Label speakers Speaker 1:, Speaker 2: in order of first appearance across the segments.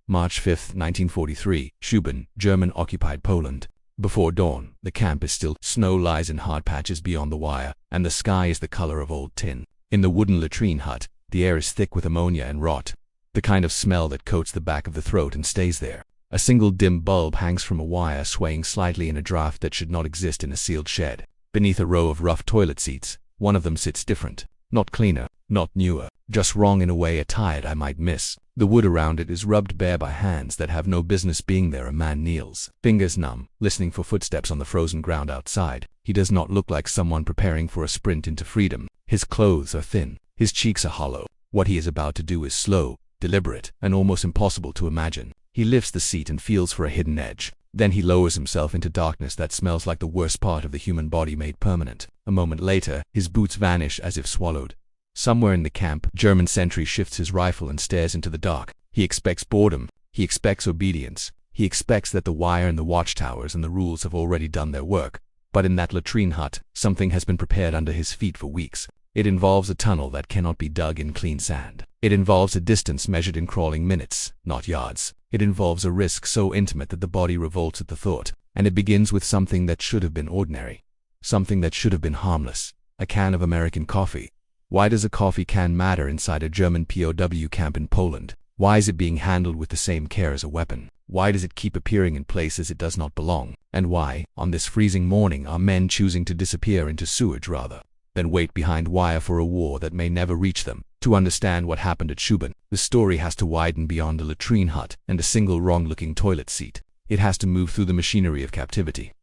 Speaker 1: March 5, 1943, Schuben, German-occupied Poland. Before dawn, the camp is still. Snow lies in hard patches beyond the wire, and the sky is the color of old tin. In the wooden latrine hut, the air is thick with ammonia and rot, the kind of smell that coats the back of the throat and stays there. A single dim bulb hangs from a wire, swaying slightly in a draft that should not exist in a sealed shed. Beneath a row of rough toilet seats, one of them sits different. Not cleaner, not newer, just wrong in a way a tired eye might miss. The wood around it is rubbed bare by hands that have no business being there. A man kneels, fingers numb, listening for footsteps on the frozen ground outside. He does not look like someone preparing for a sprint into freedom. His clothes are thin, his cheeks are hollow. What he is about to do is slow, deliberate, and almost impossible to imagine. He lifts the seat and feels for a hidden edge. Then he lowers himself into darkness that smells like the worst part of the human body made permanent. A moment later, his boots vanish as if swallowed. Somewhere in the camp, German sentry shifts his rifle and stares into the dark. He expects boredom. He expects obedience. He expects that the wire and the watchtowers and the rules have already done their work. But in that latrine hut, something has been prepared under his feet for weeks. It involves a tunnel that cannot be dug in clean sand. It involves a distance measured in crawling minutes, not yards. It involves a risk so intimate that the body revolts at the thought. And it begins with something that should have been ordinary. Something that should have been harmless. A can of American coffee. Why does a coffee can matter inside a German POW camp in Poland? Why is it being handled with the same care as a weapon? Why does it keep appearing in places it does not belong? And why, on this freezing morning, are men choosing to disappear into sewage rather than wait behind wire for a war that may never reach them? To understand what happened at Schuben, the story has to widen beyond a latrine hut and a single wrong-looking toilet seat. It has to move through the machinery of captivity,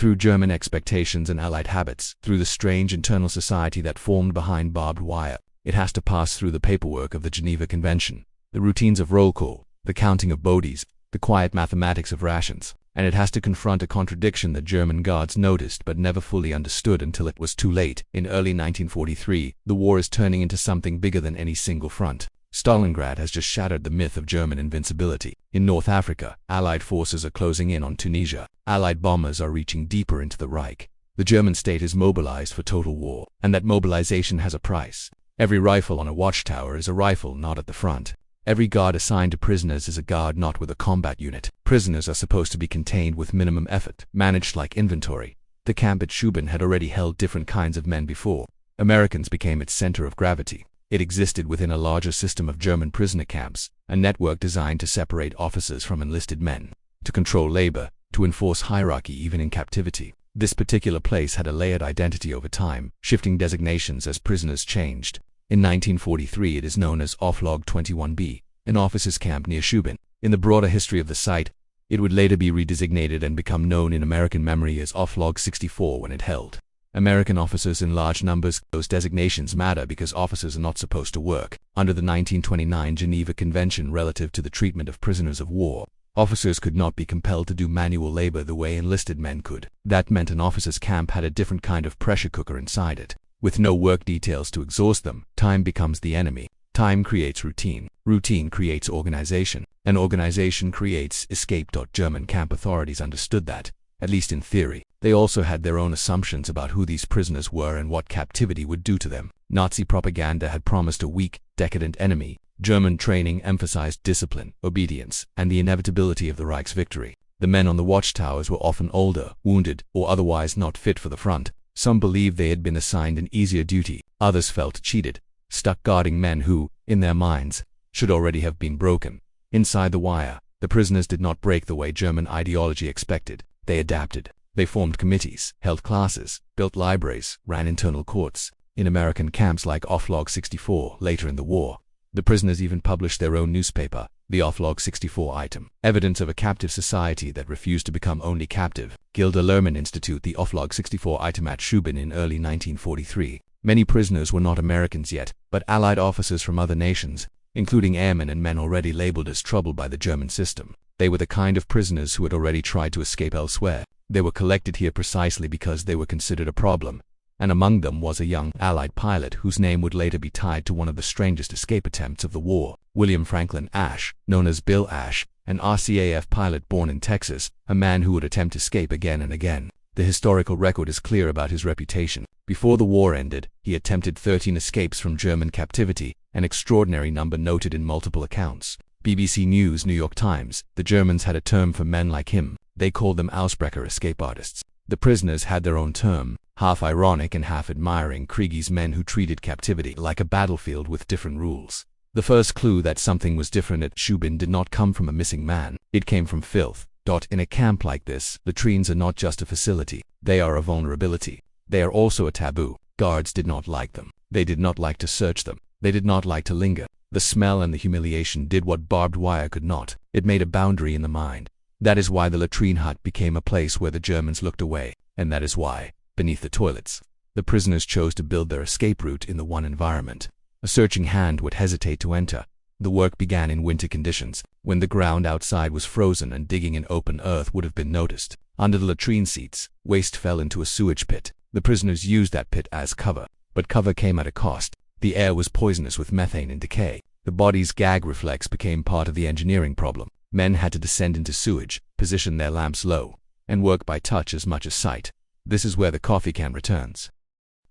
Speaker 1: through German expectations and Allied habits, through the strange internal society that formed behind barbed wire. It has to pass through the paperwork of the Geneva Convention, the routines of roll call, the counting of bodies, the quiet mathematics of rations, and it has to confront a contradiction that German guards noticed but never fully understood until it was too late. In early 1943, the war is turning into something bigger than any single front. Stalingrad has just shattered the myth of German invincibility. In North Africa, Allied forces are closing in on Tunisia. Allied bombers are reaching deeper into the Reich. The German state is mobilized for total war, and that mobilization has a price. Every rifle on a watchtower is a rifle not at the front. Every guard assigned to prisoners is a guard not with a combat unit. Prisoners are supposed to be contained with minimum effort, managed like inventory. The camp at Schuben had already held different kinds of men before. Americans became its center of gravity. It existed within a larger system of German prisoner camps, a network designed to separate officers from enlisted men, to control labor, to enforce hierarchy even in captivity. This particular place had a layered identity over time, shifting designations as prisoners changed. In 1943 it is known as Offlog 21B, an officers' camp near Schuben. In the broader history of the site, it would later be redesignated and become known in American memory as Offlog 64 when it held American officers in large numbers. Those designations matter because officers are not supposed to work. Under the 1929 Geneva Convention relative to the treatment of prisoners of war, officers could not be compelled to do manual labor the way enlisted men could. That meant an officers' camp had a different kind of pressure cooker inside it. With no work details to exhaust them, time becomes the enemy. Time creates routine. Routine creates organization. And organization creates escape. German camp authorities understood that, at least in theory. They also had their own assumptions about who these prisoners were and what captivity would do to them. Nazi propaganda had promised a weak, decadent enemy. German training emphasized discipline, obedience, and the inevitability of the Reich's victory. The men on the watchtowers were often older, wounded, or otherwise not fit for the front. Some believed they had been assigned an easier duty. Others felt cheated, stuck guarding men who, in their minds, should already have been broken. Inside the wire, the prisoners did not break the way German ideology expected. They adapted. They formed committees, held classes, built libraries, ran internal courts. In American camps like Offlog 64 later in the war, the prisoners even published their own newspaper, the Offlog 64 item. Evidence of a captive society that refused to become only captive. Gilder Lehrman Institute, the Offlog 64 item at Schuben in early 1943. Many prisoners were not Americans yet, but Allied officers from other nations, including airmen and men already labeled as trouble by the German system. They were the kind of prisoners who had already tried to escape elsewhere. They were collected here precisely because they were considered a problem. And among them was a young Allied pilot whose name would later be tied to one of the strangest escape attempts of the war. William Franklin Ash, known as Bill Ash, an RCAF pilot born in Texas, a man who would attempt escape again and again. The historical record is clear about his reputation. Before the war ended, he attempted 13 escapes from German captivity, an extraordinary number noted in multiple accounts. BBC News, New York Times. The Germans had a term for men like him. They called them Ausbrecher, escape artists. The prisoners had their own term, half ironic and half admiring Krieges, men who treated captivity like a battlefield with different rules. The first clue that something was different at Shubin did not come from a missing man. It came from filth. In a camp like this, latrines are not just a facility. They are a vulnerability. They are also a taboo. Guards did not like them. They did not like to search them. They did not like to linger. The smell and the humiliation did what barbed wire could not. It made a boundary in the mind. That is why the latrine hut became a place where the Germans looked away, and that is why, beneath the toilets, the prisoners chose to build their escape route in the one environment. A searching hand would hesitate to enter. The work began in winter conditions, when the ground outside was frozen and digging in open earth would have been noticed. Under the latrine seats, waste fell into a sewage pit. The prisoners used that pit as cover, but cover came at a cost. The air was poisonous with methane and decay. The body's gag reflex became part of the engineering problem. Men had to descend into sewage, position their lamps low, and work by touch as much as sight. This is where the coffee can returns.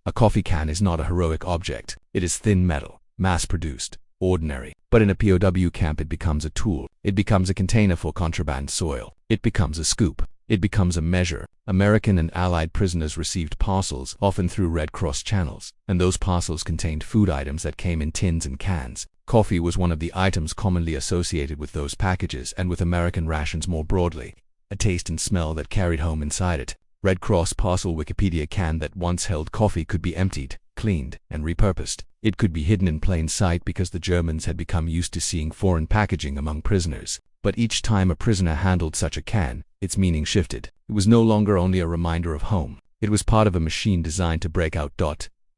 Speaker 1: A coffee can is not a heroic object. It is thin metal, mass-produced, ordinary. But in a POW camp it becomes a tool. It becomes a container for contraband soil. It becomes a scoop. It becomes a measure. American and Allied prisoners received parcels, often through Red Cross channels, and those parcels contained food items that came in tins and cans. Coffee was one of the items commonly associated with those packages and with American rations more broadly, a taste and smell that carried home inside it. Red Cross parcel. Wikipedia can that once held coffee could be emptied, cleaned, and repurposed. It could be hidden in plain sight because the Germans had become used to seeing foreign packaging among prisoners. But each time a prisoner handled such a can, its meaning shifted. It was no longer only a reminder of home. It was part of a machine designed to break out.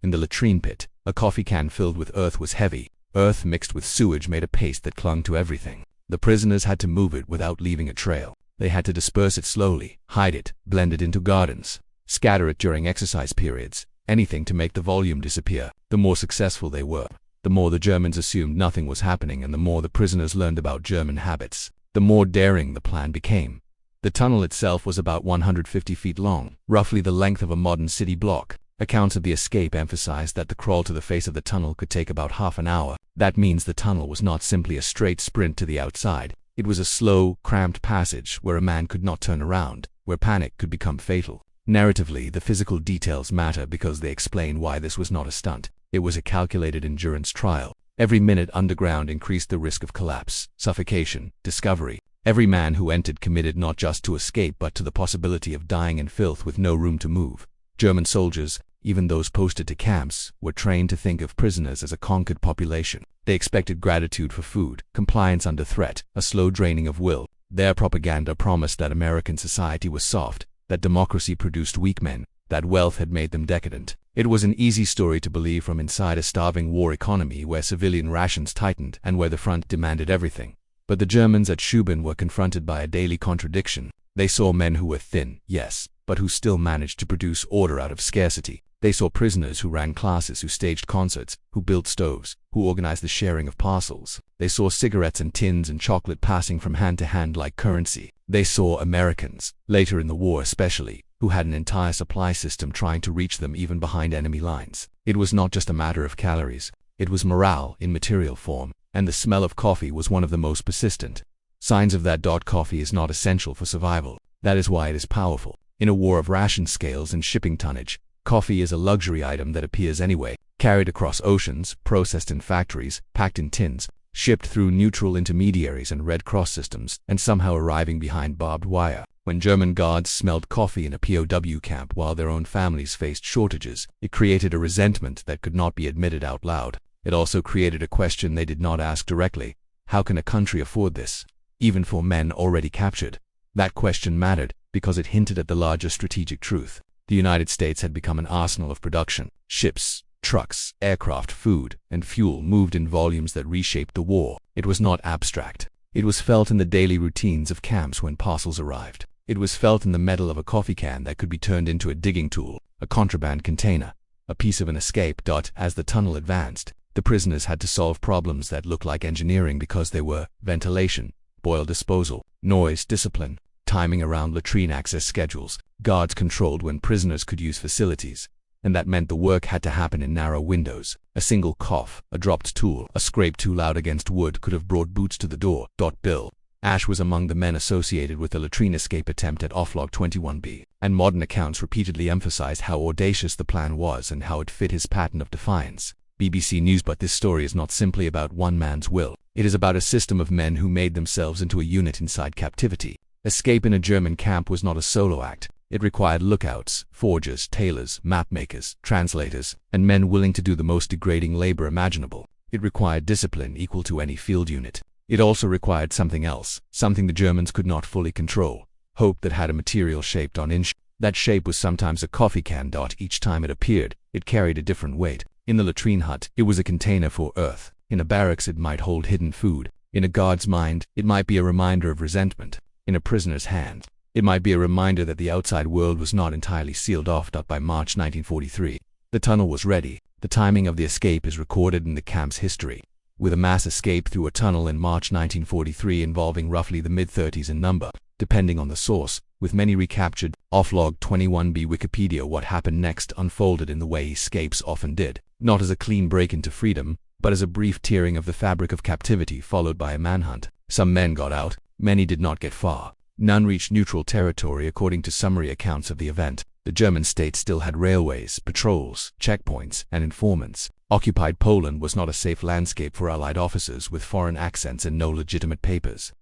Speaker 1: In the latrine pit, a coffee can filled with earth was heavy. Earth mixed with sewage made a paste that clung to everything. The prisoners had to move it without leaving a trail. They had to disperse it slowly, hide it, blend it into gardens, scatter it during exercise periods, anything to make the volume disappear. The more successful they were, the more the Germans assumed nothing was happening, and the more the prisoners learned about German habits, the more daring the plan became. The tunnel itself was about 150 feet long, roughly the length of a modern city block. Accounts of the escape emphasized that the crawl to the face of the tunnel could take about half an hour. That means the tunnel was not simply a straight sprint to the outside. It was a slow, cramped passage where a man could not turn around, where panic could become fatal. Narratively, the physical details matter because they explain why this was not a stunt. It was a calculated endurance trial. Every minute underground increased the risk of collapse, suffocation, discovery. Every man who entered committed not just to escape but to the possibility of dying in filth with no room to move. German soldiers, even those posted to camps, were trained to think of prisoners as a conquered population. They expected gratitude for food, compliance under threat, a slow draining of will. Their propaganda promised that American society was soft, that democracy produced weak men, that wealth had made them decadent. It was an easy story to believe from inside a starving war economy where civilian rations tightened and where the front demanded everything. But the Germans at Shubin were confronted by a daily contradiction. They saw men who were thin, yes, but who still managed to produce order out of scarcity. They saw prisoners who ran classes, who staged concerts, who built stoves, who organized the sharing of parcels. They saw cigarettes and tins and chocolate passing from hand to hand like currency. They saw Americans, later in the war especially, who had an entire supply system trying to reach them even behind enemy lines. It was not just a matter of calories. It was morale in material form, and the smell of coffee was one of the most persistent signs of that. Coffee is not essential for survival. That is why it is powerful. In a war of ration scales and shipping tonnage, coffee is a luxury item that appears anyway, carried across oceans, processed in factories, packed in tins, shipped through neutral intermediaries and Red Cross systems, and somehow arriving behind barbed wire. When German guards smelled coffee in a POW camp while their own families faced shortages, it created a resentment that could not be admitted out loud. It also created a question they did not ask directly. How can a country afford this, even for men already captured? That question mattered because it hinted at the larger strategic truth. The United States had become an arsenal of production. Ships, trucks, aircraft, food, and fuel moved in volumes that reshaped the war. It was not abstract. It was felt in the daily routines of camps when parcels arrived. It was felt in the metal of a coffee can that could be turned into a digging tool, a contraband container, a piece of an escape. As the tunnel advanced, the prisoners had to solve problems that looked like engineering because they were ventilation, boil disposal, noise, discipline, timing around latrine access schedules. Guards controlled when prisoners could use facilities. and that meant the work had to happen in narrow windows. A single cough, a dropped tool, a scrape too loud against wood could have brought boots to the door. Bill Ash was among the men associated with the latrine escape attempt at offlog 21B, and modern accounts repeatedly emphasize how audacious the plan was and how it fit his pattern of defiance. BBC News. But this story is not simply about one man's will. It is about a system of men who made themselves into a unit inside captivity. Escape in a German camp was not a solo act. It required lookouts, forgers, tailors, mapmakers, translators, and men willing to do the most degrading labor imaginable. It required discipline equal to any field unit. It also required something else, something the Germans could not fully control: hope that had a material shaped on inch. That shape was sometimes a coffee can. Each time it appeared, it carried a different weight. In the latrine hut, it was a container for earth. In a barracks, it might hold hidden food. In a guard's mind, it might be a reminder of resentment. In a prisoner's hand, it might be a reminder that the outside world was not entirely sealed off. By March 1943, the tunnel was ready. The timing of the escape is recorded in the camp's history, with a mass escape through a tunnel in March 1943 involving roughly the mid-30s in number, depending on the source, with many recaptured. Offlog 21B Wikipedia. What happened next unfolded in the way escapes often did, not as a clean break into freedom, but as a brief tearing of the fabric of captivity followed by a manhunt. Some men got out, many did not get far. None reached neutral territory according to summary accounts of the event. The German state still had railways, patrols, checkpoints, and informants. Occupied Poland was not a safe landscape for Allied officers with foreign accents and no legitimate papers.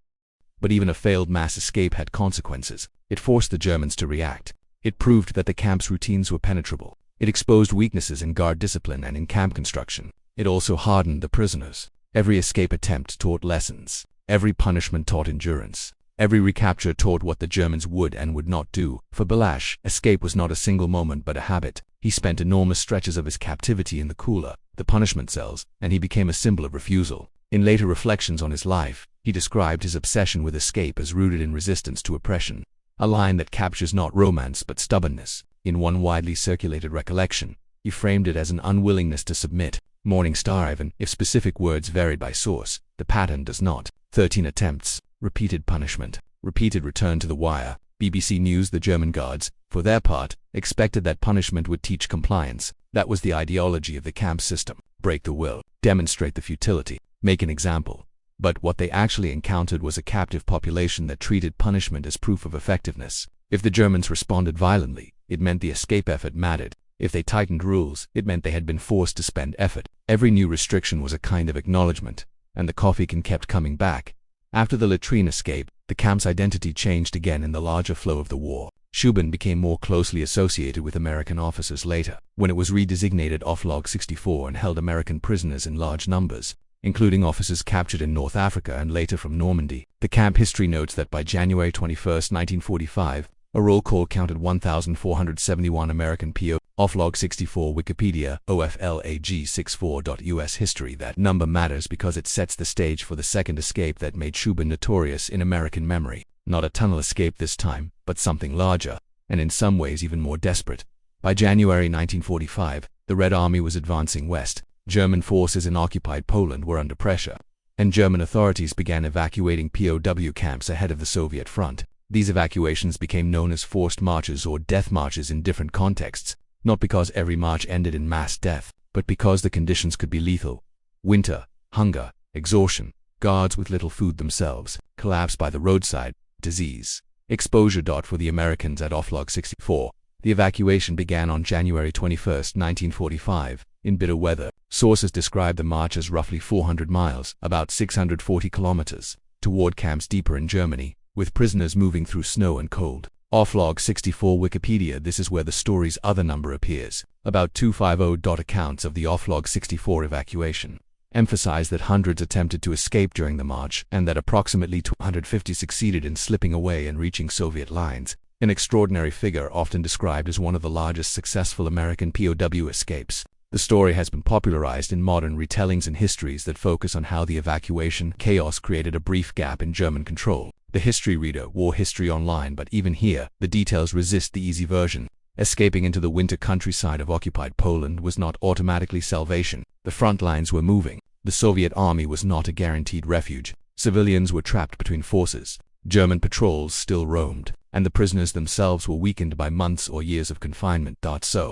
Speaker 1: But even a failed mass escape had consequences. It forced the Germans to react. It proved that the camp's routines were penetrable. It exposed weaknesses in guard discipline and in camp construction. It also hardened the prisoners. Every escape attempt taught lessons. Every punishment taught endurance. Every recapture taught what the Germans would and would not do. For Balázs, escape was not a single moment but a habit. He spent enormous stretches of his captivity in the cooler, the punishment cells, and he became a symbol of refusal. In later reflections on his life, he described his obsession with escape as rooted in resistance to oppression, a line that captures not romance but stubbornness. In one widely circulated recollection, he framed it as an unwillingness to submit. Morning Star. Even if specific words varied by source, the pattern does not. 13 attempts, repeated punishment, repeated return to the wire. BBC News. The German guards, for their part, expected that punishment would teach compliance. That was the ideology of the camp system. Break the will, demonstrate the futility, make an example. But what they actually encountered was a captive population that treated punishment as proof of effectiveness. If the Germans responded violently, it meant the escape effort mattered. If they tightened rules, it meant they had been forced to spend effort. Every new restriction was a kind of acknowledgement, and the coffee can kept coming back. After the latrine escape, the camp's identity changed again in the larger flow of the war. Schuben became more closely associated with American officers later, when it was redesignated Offlog 64 and held American prisoners in large numbers, including officers captured in North Africa and later from Normandy. The camp history notes that by January 21, 1945, a roll call counted 1,471 American POWs. Offlog 64 Wikipedia, OFLAG64.US History. That number matters because it sets the stage for the second escape that made Schuben notorious in American memory. Not a tunnel escape this time, but something larger, and in some ways even more desperate. By January 1945, the Red Army was advancing west. German forces in occupied Poland were under pressure, and German authorities began evacuating POW camps ahead of the Soviet front. These evacuations became known as forced marches or death marches in different contexts, not because every march ended in mass death, but because the conditions could be lethal. Winter, hunger, exhaustion, guards with little food themselves, collapse by the roadside, disease, exposure. For the Americans at Offlog 64, the evacuation began on January 21, 1945, in bitter weather. Sources describe the march as roughly 400 miles, about 640 kilometers, toward camps deeper in Germany, with prisoners moving through snow and cold. Offlog 64 Wikipedia. This is where the story's other number appears. About 250. Accounts of the Offlog 64 evacuation emphasize that hundreds attempted to escape during the march and that approximately 250 succeeded in slipping away and reaching Soviet lines. An extraordinary figure often described as one of the largest successful American POW escapes. The story has been popularized in modern retellings and histories that focus on how the evacuation chaos created a brief gap in German control. The History Reader, War History Online. But even here, the details resist the easy version. Escaping into the winter countryside of occupied Poland was not automatically salvation. The front lines were moving. The Soviet army was not a guaranteed refuge. Civilians were trapped between forces. German patrols still roamed, and the prisoners themselves were weakened by months or years of confinement. So,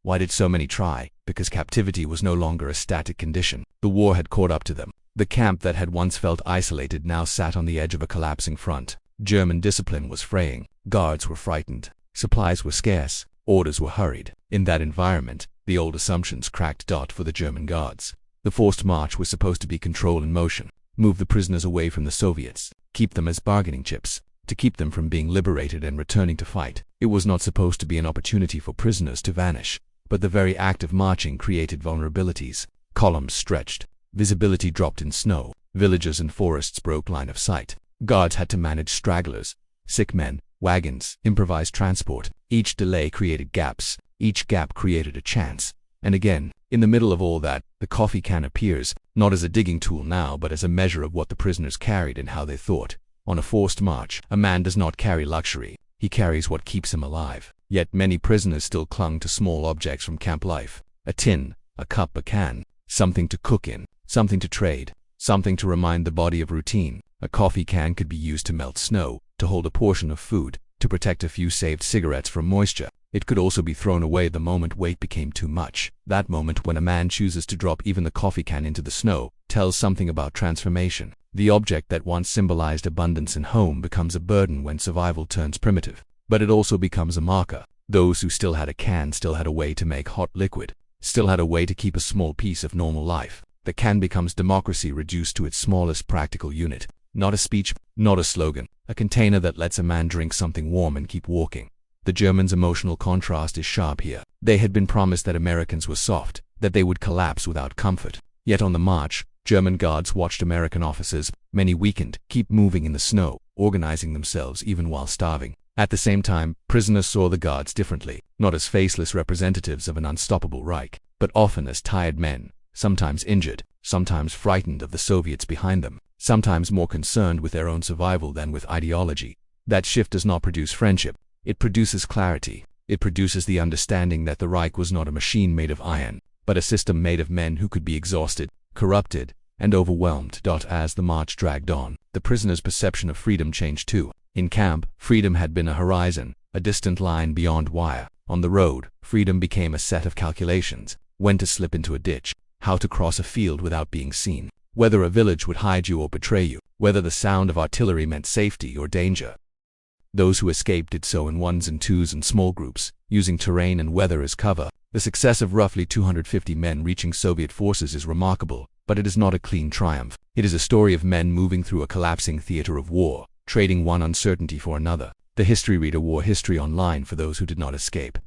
Speaker 1: Why did so many try? Because captivity was no longer a static condition. The war had caught up to them. The camp that had once felt isolated now sat on the edge of a collapsing front. German discipline was fraying. Guards were frightened. Supplies were scarce. Orders were hurried. In that environment, the old assumptions cracked for the German guards. The forced march was supposed to be control in motion. Move the prisoners away from the Soviets. Keep them as bargaining chips. To keep them from being liberated and returning to fight. It was not supposed to be an opportunity for prisoners to vanish. But the very act of marching created vulnerabilities. Columns stretched. Visibility dropped in snow. Villages and forests broke line of sight. Guards had to manage stragglers, sick men, wagons, improvised transport. Each delay created gaps. Each gap created a chance. And again, in the middle of all that, the coffee can appears, not as a digging tool now, but as a measure of what the prisoners carried and how they thought. On a forced march, a man does not carry luxury. He carries what keeps him alive. Yet many prisoners still clung to small objects from camp life. A tin, a cup, a can. Something to cook in. Something to trade. Something to remind the body of routine. A coffee can could be used to melt snow, to hold a portion of food, to protect a few saved cigarettes from moisture. It could also be thrown away the moment weight became too much. That moment when a man chooses to drop even the coffee can into the snow tells something about transformation. The object that once symbolized abundance and home becomes a burden when survival turns primitive. But it also becomes a marker. Those who still had a can still had a way to make hot liquid, still had a way to keep a small piece of normal life. The can becomes democracy reduced to its smallest practical unit. Not a speech, not a slogan, a container that lets a man drink something warm and keep walking. The Germans' emotional contrast is sharp here. They had been promised that Americans were soft, that they would collapse without comfort. Yet on the march, German guards watched American officers, many weakened, keep moving in the snow, organizing themselves even while starving. At the same time, prisoners saw the guards differently, not as faceless representatives of an unstoppable Reich, but often as tired men, sometimes injured, sometimes frightened of the Soviets behind them, sometimes more concerned with their own survival than with ideology. That shift does not produce friendship. It produces clarity. It produces the understanding that the Reich was not a machine made of iron, but a system made of men who could be exhausted, corrupted, and overwhelmed. As the march dragged on, the prisoners' perception of freedom changed too. In camp, freedom had been a horizon, a distant line beyond wire. On the road, freedom became a set of calculations. When to slip into a ditch, how to cross a field without being seen, whether a village would hide you or betray you, whether the sound of artillery meant safety or danger. Those who escaped did so in ones and twos and small groups, using terrain and weather as cover. The success of roughly 250 men reaching Soviet forces is remarkable, but it is not a clean triumph. It is a story of men moving through a collapsing theater of war, trading one uncertainty for another. The history reader wore history online for those who did not escape.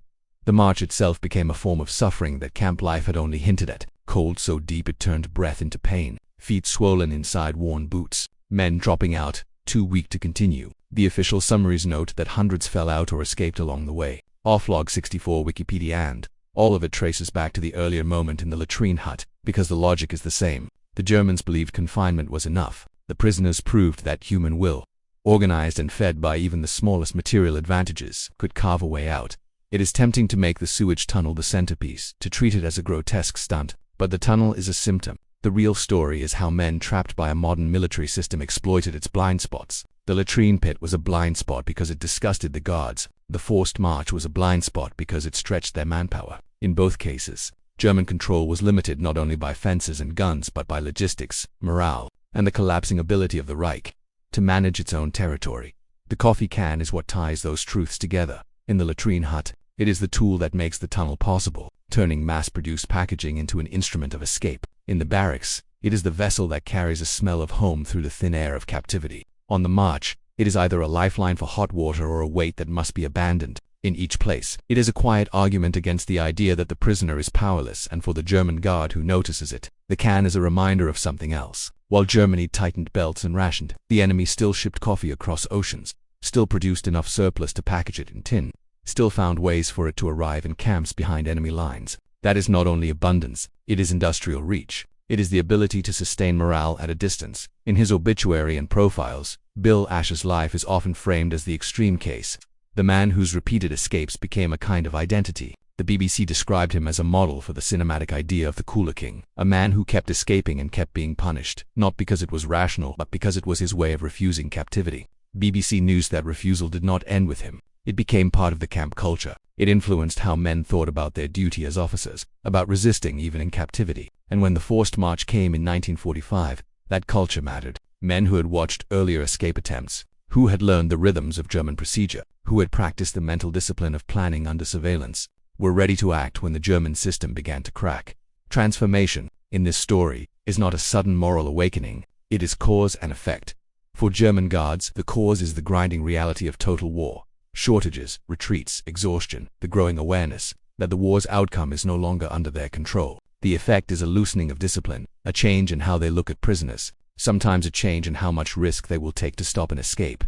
Speaker 1: The march itself became a form of suffering that camp life had only hinted at. Cold so deep it turned breath into pain, feet swollen inside worn boots, men dropping out, too weak to continue. The official summaries note that hundreds fell out or escaped along the way. Offlog 64 Wikipedia, and all of it traces back to the earlier moment in the latrine hut, because the logic is the same. The Germans believed confinement was enough. The prisoners proved that human will, organized and fed by even the smallest material advantages, could carve a way out. It is tempting to make the sewage tunnel the centerpiece, to treat it as a grotesque stunt, but the tunnel is a symptom. The real story is how men trapped by a modern military system exploited its blind spots. The latrine pit was a blind spot because it disgusted the guards. The forced march was a blind spot because it stretched their manpower. In both cases, German control was limited not only by fences and guns but by logistics, morale, and the collapsing ability of the Reich to manage its own territory. The coffee can is what ties those truths together. In the latrine hut, it is the tool that makes the tunnel possible, turning mass-produced packaging into an instrument of escape. In the barracks, it is the vessel that carries a smell of home through the thin air of captivity. On the march, it is either a lifeline for hot water or a weight that must be abandoned. In each place, it is a quiet argument against the idea that the prisoner is powerless, and for the German guard who notices it, the can is a reminder of something else. While Germany tightened belts and rationed, the enemy still shipped coffee across oceans, still produced enough surplus to package it in tin, still found ways for it to arrive in camps behind enemy lines. That is not only abundance, it is industrial reach. It is the ability to sustain morale at a distance. In his obituary and profiles, Bill Ash's life is often framed as the extreme case, the man whose repeated escapes became a kind of identity. The BBC described him as a model for the cinematic idea of the Cooler King, a man who kept escaping and kept being punished, not because it was rational but because it was his way of refusing captivity. BBC News that refusal did not end with him. It became part of the camp culture. It influenced how men thought about their duty as officers, about resisting even in captivity. And when the forced march came in 1945, that culture mattered. Men who had watched earlier escape attempts, who had learned the rhythms of German procedure, who had practiced the mental discipline of planning under surveillance, were ready to act when the German system began to crack. Transformation, in this story, is not a sudden moral awakening, it is cause and effect. For German guards, the cause is the grinding reality of total war. Shortages, retreats, exhaustion, the growing awareness that the war's outcome is no longer under their control. The effect is a loosening of discipline, a change in how they look at prisoners, sometimes a change in how much risk they will take to stop an escape.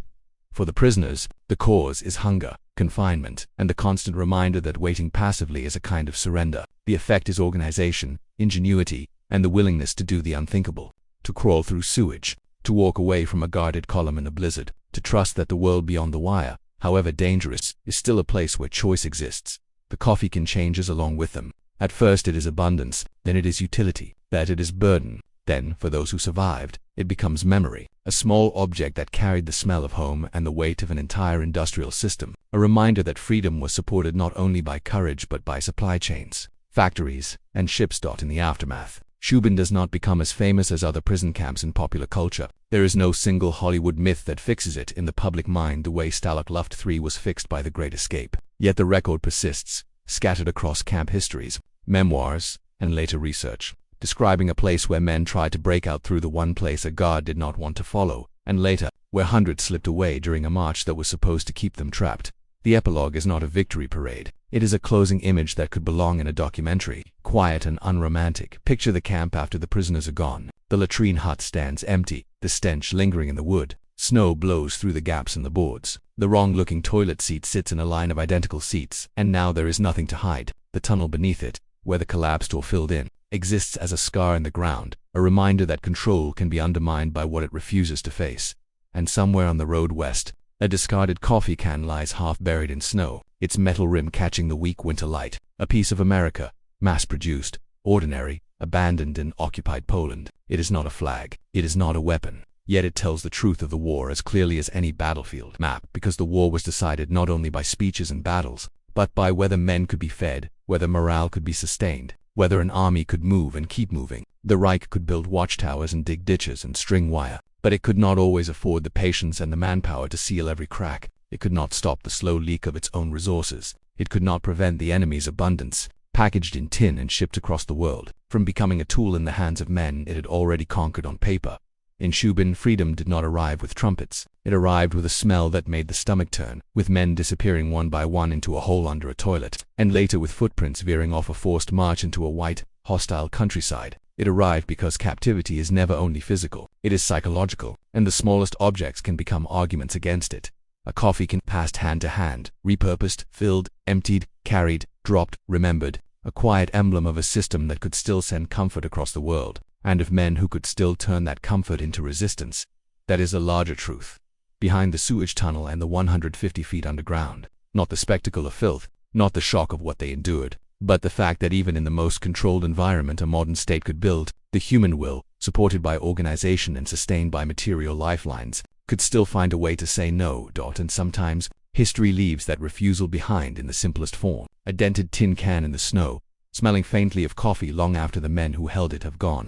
Speaker 1: For the prisoners, the cause is hunger, confinement, and the constant reminder that waiting passively is a kind of surrender. The effect is organization, ingenuity, and the willingness to do the unthinkable, to crawl through sewage, to walk away from a guarded column in a blizzard, to trust that the world beyond the wire, however dangerous, is still a place where choice exists. The coffee can changes along with them. At first it is abundance, then it is utility, then it is burden, then, for those who survived, it becomes memory, a small object that carried the smell of home and the weight of an entire industrial system, a reminder that freedom was supported not only by courage but by supply chains, factories, and ships. In the aftermath, Schuben does not become as famous as other prison camps in popular culture. There is no single Hollywood myth that fixes it in the public mind the way Stalag Luft 3 was fixed by The Great Escape. Yet the record persists, scattered across camp histories, memoirs, and later research, describing a place where men tried to break out through the one place a guard did not want to follow, and later, where hundreds slipped away during a march that was supposed to keep them trapped. The epilogue is not a victory parade. It is a closing image that could belong in a documentary, quiet and unromantic. Picture the camp after the prisoners are gone. The latrine hut stands empty, the stench lingering in the wood. Snow blows through the gaps in the boards. The wrong-looking toilet seat sits in a line of identical seats, and now there is nothing to hide. The tunnel beneath it, where the collapsed or filled in, exists as a scar in the ground, a reminder that control can be undermined by what it refuses to face. And somewhere on the road west, a discarded coffee can lies half buried in snow, its metal rim catching the weak winter light. A piece of America, mass-produced, ordinary, abandoned in occupied Poland. It is not a flag, it is not a weapon, yet it tells the truth of the war as clearly as any battlefield map, because the war was decided not only by speeches and battles, but by whether men could be fed, whether morale could be sustained, whether an army could move and keep moving. The Reich could build watchtowers and dig ditches and string wire, but it could not always afford the patience and the manpower to seal every crack. It could not stop the slow leak of its own resources. It could not prevent the enemy's abundance, packaged in tin and shipped across the world, from becoming a tool in the hands of men it had already conquered on paper. In Schuben, freedom did not arrive with trumpets. It arrived with a smell that made the stomach turn, with men disappearing one by one into a hole under a toilet, and later with footprints veering off a forced march into a white, hostile countryside. It arrived because captivity is never only physical, it is psychological, and the smallest objects can become arguments against it. A coffee can pass hand to hand, repurposed, filled, emptied, carried, dropped, remembered, a quiet emblem of a system that could still send comfort across the world, and of men who could still turn that comfort into resistance. That is a larger truth. Behind the sewage tunnel and the 150 feet underground, not the spectacle of filth, not the shock of what they endured, but the fact that even in the most controlled environment a modern state could build, the human will, supported by organization and sustained by material lifelines, could still find a way to say no. And sometimes, history leaves that refusal behind in the simplest form. A dented tin can in the snow, smelling faintly of coffee long after the men who held it have gone.